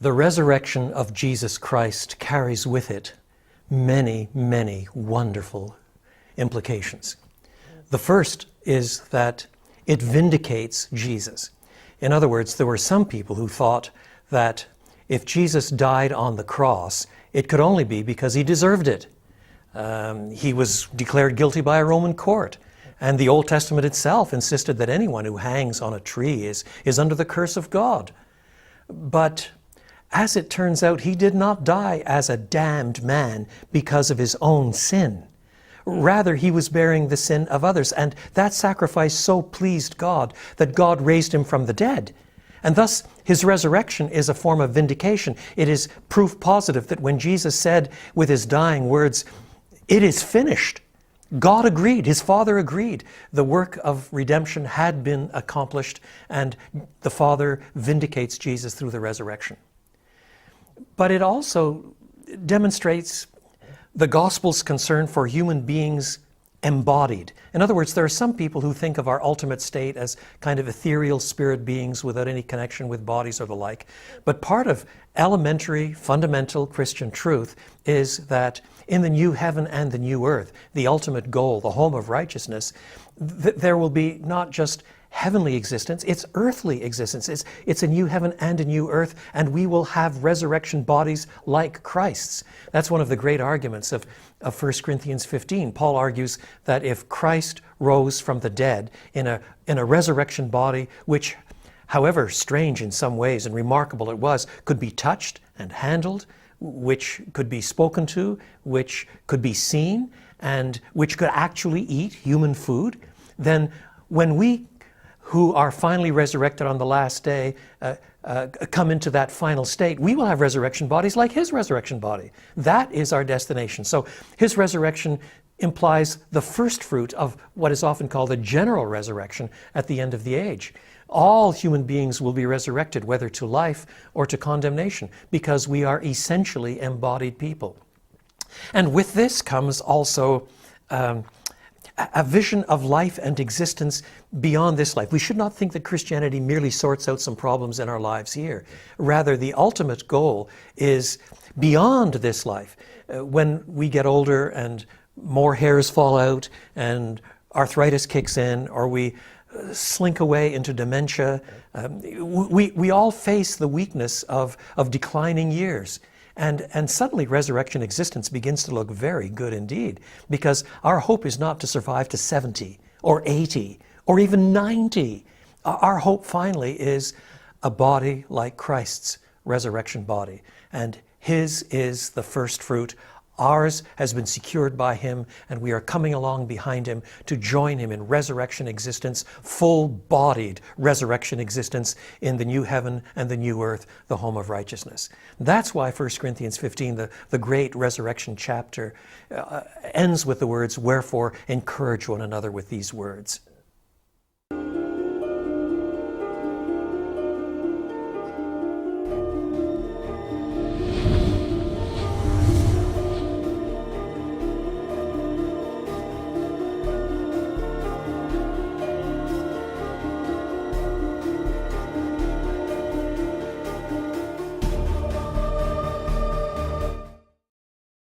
The resurrection of Jesus Christ carries with it many, many wonderful implications. The first is that it vindicates Jesus. In other words, there were some people who thought that if Jesus died on the cross, it could only be because he deserved it. He was declared guilty by a Roman court. And the Old Testament itself insisted that anyone who hangs on a tree is under the curse of God. But as it turns out, he did not die as a damned man because of his own sin. Rather, he was bearing the sin of others. And that sacrifice so pleased God that God raised him from the dead. And thus, his resurrection is a form of vindication. It is proof positive that when Jesus said with his dying words, "It is finished," God agreed, his Father agreed. The work of redemption had been accomplished, and the Father vindicates Jesus through the resurrection. But it also demonstrates the gospel's concern for human beings embodied. In other words, there are some people who think of our ultimate state as kind of ethereal spirit beings without any connection with bodies or the like. But part of elementary, fundamental Christian truth is that in the new heaven and the new earth, the ultimate goal, the home of righteousness, there will be not just heavenly existence, it's earthly existence. It's a new heaven and a new earth, and we will have resurrection bodies like Christ's. That's one of the great arguments of 1 Corinthians 15. Paul argues that if Christ rose from the dead in a resurrection body, which, however strange in some ways and remarkable it was, could be touched and handled, which could be spoken to, which could be seen, and which could actually eat human food, then when we who are finally resurrected on the last day come into that final state, we will have resurrection bodies like his resurrection body. That is our destination. So his resurrection implies the first fruit of what is often called a general resurrection at the end of the age. All human beings will be resurrected, whether to life or to condemnation, because we are essentially embodied people. And with this comes also a vision of life and existence beyond this life. We should not think that Christianity merely sorts out some problems in our lives here. Rather, the ultimate goal is beyond this life. When we get older and more hairs fall out and arthritis kicks in, or we slink away into dementia, we all face the weakness of declining years. And suddenly resurrection existence begins to look very good indeed, because our hope is not to survive to 70 or 80 or even 90. Our hope finally is a body like Christ's resurrection body. And his is the first fruit. Ours has been secured by him, and we are coming along behind him to join him in resurrection existence, full-bodied resurrection existence in the new heaven and the new earth, the home of righteousness. That's why 1 Corinthians 15, the great resurrection chapter, ends with the words, "Wherefore encourage one another with these words."